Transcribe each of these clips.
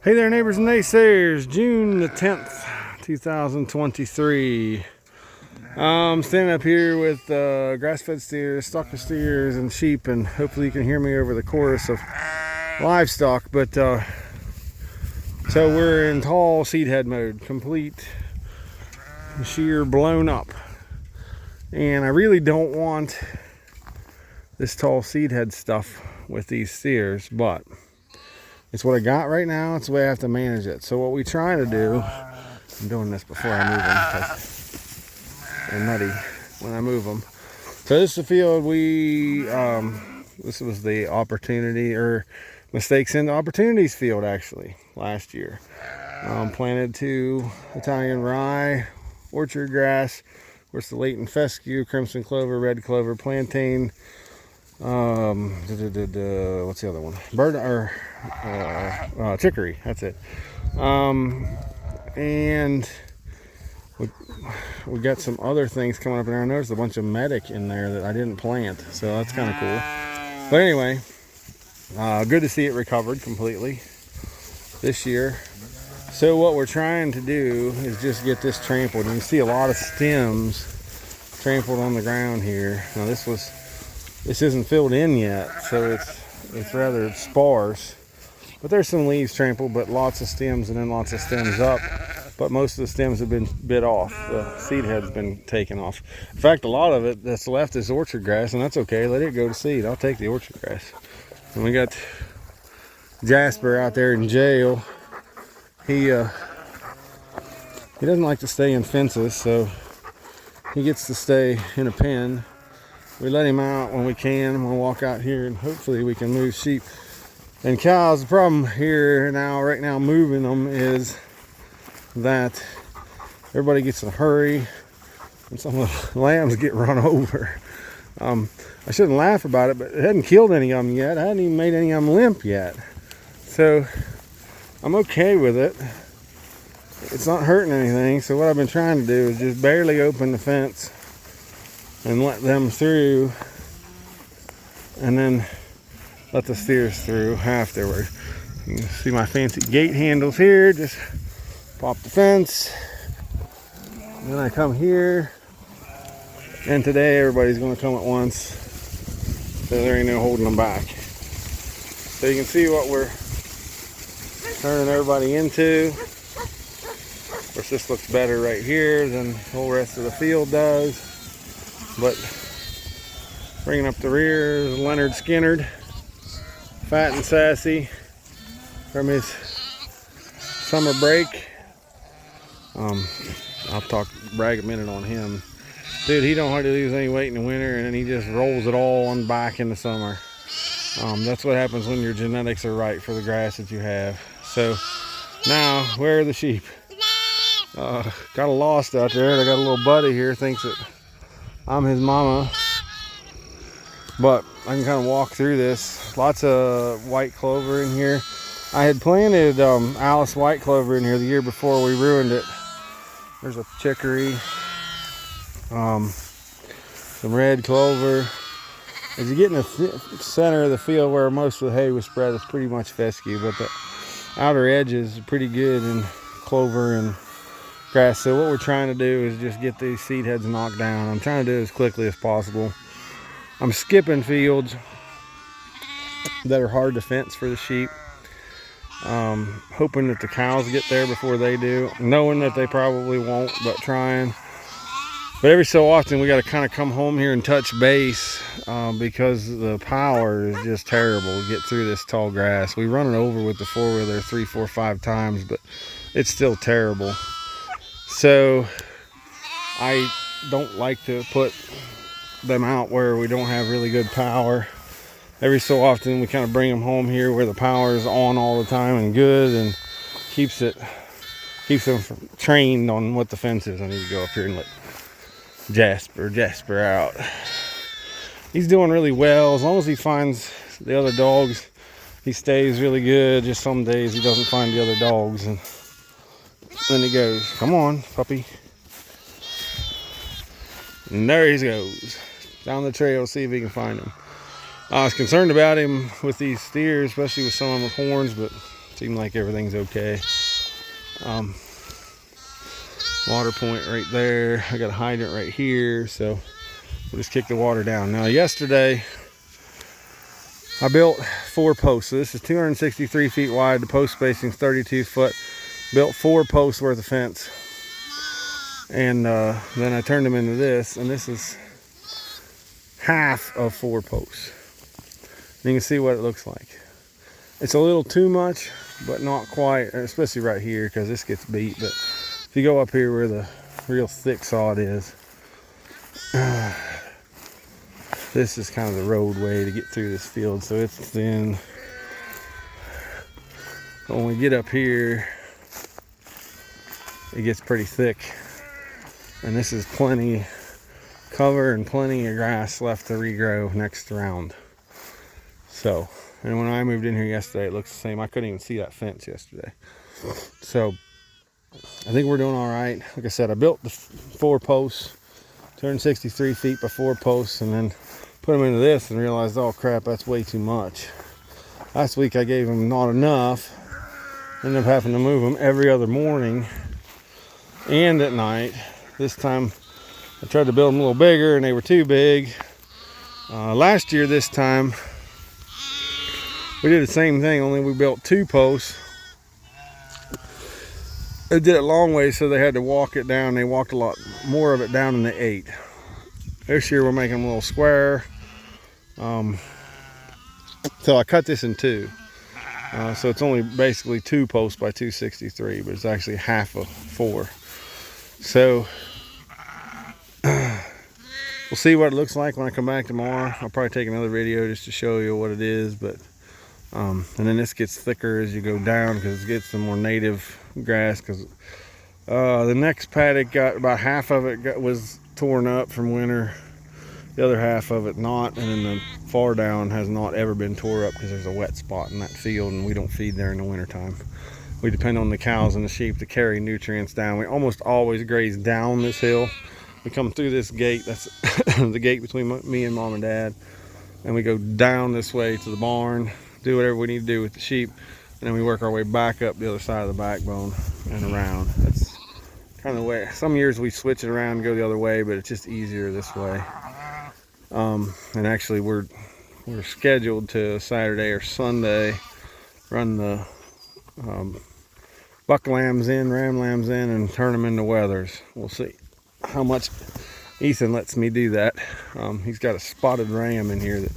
Hey there, neighbors and naysayers. June the 10th, 2023. I'm standing up here with grass-fed steers, stocker steers, and sheep, and hopefully you can hear me over the chorus of livestock. But so we're in tall seed head mode, complete shear blown up, and I really don't want this tall seed head stuff with these steers, but it's what I got right now. It's the way I have to manage it. So what we try to do, I'm doing this before I move them because they're nutty when I move them. So this is the field this was the opportunity or mistakes in the opportunities field actually last year. Planted 2 Italian rye, orchard grass, of course the latent fescue, crimson clover, red clover, plantain, what's the other one? Chicory, that's it. And we got some other things coming up in there. I noticed a bunch of medic in there that I didn't plant, so that's kind of cool. But anyway, good to see it recovered completely this year. So what we're trying to do is just get this trampled. You can see a lot of stems trampled on the ground here. Now this isn't filled in yet, so it's rather sparse. But there's some leaves trampled, but lots of stems and then lots of stems up. But most of the stems have been bit off. The seed head's been taken off. In fact, a lot of it that's left is orchard grass, and that's okay. Let it go to seed. I'll take the orchard grass. And we got Jasper out there in jail. He doesn't like to stay in fences, so he gets to stay in a pen. We let him out when we can. I'm gonna walk out here and hopefully we can move sheep and cows. The problem here right now moving them is that everybody gets in a hurry and some of the lambs get run over. I shouldn't laugh about it, but it hadn't killed any of them yet. I hadn't even made any of them limp yet. So I'm okay with it. It's not hurting anything. So what I've been trying to do is just barely open the fence and let them through, and then let the steers through afterward. You can see my fancy gate handles here. Just pop the fence, and then I come here, and today everybody's going to come at once, so there ain't no holding them back. So you can see what we're turning everybody into. Of course, this looks better right here than the whole rest of the field does. But bringing up the rear is Leonard Skinnard, fat and sassy from his summer break. I'll brag a minute on him. Dude, he don't hardly lose any weight in the winter, and then he just rolls it all on back in the summer. That's what happens when your genetics are right for the grass that you have. So now, where are the sheep? Got a lost out there. I got a little buddy here, thinks that I'm his mama, but I can kind of walk through this. Lots of white clover in here. I had planted Alice white clover in here the year before we ruined it. There's a chicory, some red clover. As you get in the center of the field where most of the hay was spread, it's pretty much fescue, but the outer edges are pretty good in clover and grass. So what we're trying to do is just get these seed heads knocked down. I'm trying to do it as quickly as possible. I'm skipping fields that are hard to fence for the sheep, hoping that the cows get there before they do, knowing that they probably won't, but trying. But every so often we got to kind of come home here and touch base because the power is just terrible to get through this tall grass. We run it over with the 4-wheeler 3, 4, 5 times, but it's still terrible. So I don't like to put them out where we don't have really good power. Every so often we kind of bring them home here where the power is on all the time and good, and keeps them trained on what the fence is. I need to go up here and let Jasper out. He's doing really well. As long as he finds the other dogs, he stays really good. Just some days he doesn't find the other dogs, and then he goes, come on, puppy. And there he goes. Down the trail, see if he can find him. I was concerned about him with these steers, especially with some of them with horns, but Seemed like everything's okay. Water point right there. I got a hydrant right here, so we'll just kick the water down. Now yesterday I built 4 posts. So this is 263 feet wide. The post spacing's 32 foot. Built 4 posts worth of fence. And then I turned them into this, and this is half of 4 posts. And you can see what it looks like. It's a little too much, but not quite, especially right here because this gets beat. But if you go up here where the real thick sod is, this is kind of the roadway to get through this field, so it's thin. But when we get up here, it gets pretty thick, and this is plenty cover and plenty of grass left to regrow next round. So, and when I moved in here yesterday, it looks the same. I couldn't even see that fence yesterday. So I think we're doing all right. Like I said, I built the 4 posts, 263 feet by 4 posts, and then put them into this and realized, oh crap, that's way too much. Last week I gave them not enough. Ended up having to move them every other morning and at night. This time I tried to build them a little bigger and they were too big. Last year this time we did the same thing, only we built 2 posts. They did it long way, so they had to walk it down. They walked a lot more of it down than they ate. This year we're making them a little square. So I cut this in 2. So it's only basically 2 posts by 263, but it's actually half of 4. So we'll see what it looks like when I come back tomorrow. I'll probably take another video just to show you what it is, but and then this gets thicker as you go down because it gets some more native grass. Because the next paddock got about half of it was torn up from winter, the other half of it not, and then the far down has not ever been tore up because there's a wet spot in that field, and we don't feed there in the winter time. We depend on the cows and the sheep to carry nutrients down. We almost always graze down this hill. We come through this gate, that's the gate between me and mom and dad, and we go down this way to the barn, do whatever we need to do with the sheep, and then we work our way back up the other side of the backbone and around. That's kind of the way. Some years we switch it around and go the other way, but it's just easier this way. And actually we're scheduled to Saturday or Sunday run the buck lambs in, ram lambs in, and turn them into wethers. We'll see how much Ethan lets me do that. He's got a spotted ram in here that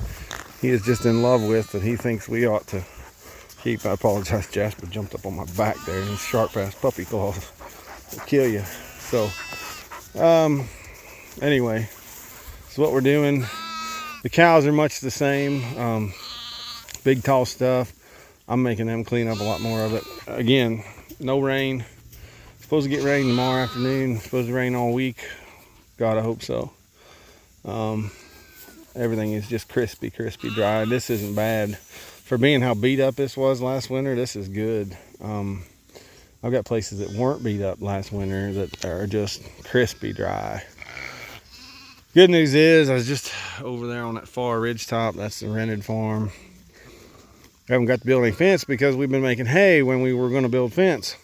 he is just in love with, that he thinks we ought to keep. I apologize, Jasper jumped up on my back there, and his sharp ass puppy claws will kill you. So anyway, so what we're doing, the cows are much the same. Big tall stuff. I'm making them clean up a lot more of it. Again, no rain. Supposed to get rain tomorrow afternoon. Supposed to rain all week. God, I hope so. Everything is just crispy dry. This isn't bad for being how beat up this was last winter. This is good. I've got places that weren't beat up last winter that are just crispy dry. Good news is I was just over there on that far ridge top. That's the rented farm. I haven't got to build any fence because we've been making hay when we were going to build fence.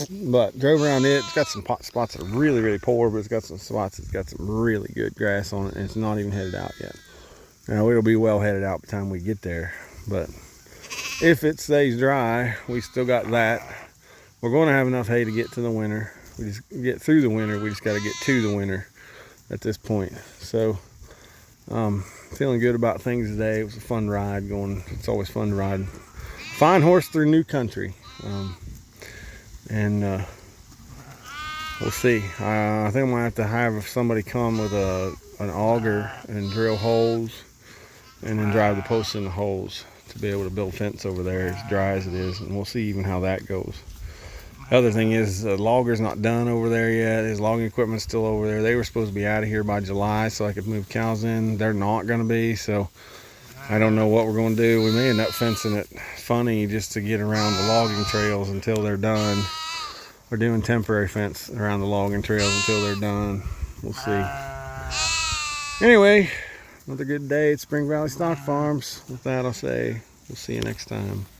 But drove around it. It's got some spots that are really poor, but it's got some spots that's got some really good grass on it, and it's not even headed out yet. Now it'll be well headed out by the time we get there, but if it stays dry, we still got that. We're going to have enough hay to get to the winter. We just get through the winter. We just got to get to the winter at this point. So feeling good about things today. It was a fun ride going. It's always fun to ride fine horse through new country. And we'll see. I think I'm gonna have to have somebody come with an auger and drill holes, and then drive the posts in the holes to be able to build fence over there as dry as it is. And we'll see even how that goes. The other thing is the logger's not done over there yet. His logging equipment's still over there. They were supposed to be out of here by July so I could move cows in. They're not gonna be, so I don't know what we're going to do. We may end up fencing it funny just to get around the logging trails until they're done. We're doing temporary fence around the logging trails until they're done. We'll see. Anyway, another good day at Spring Valley Stock Farms. With that, I'll say we'll see you next time.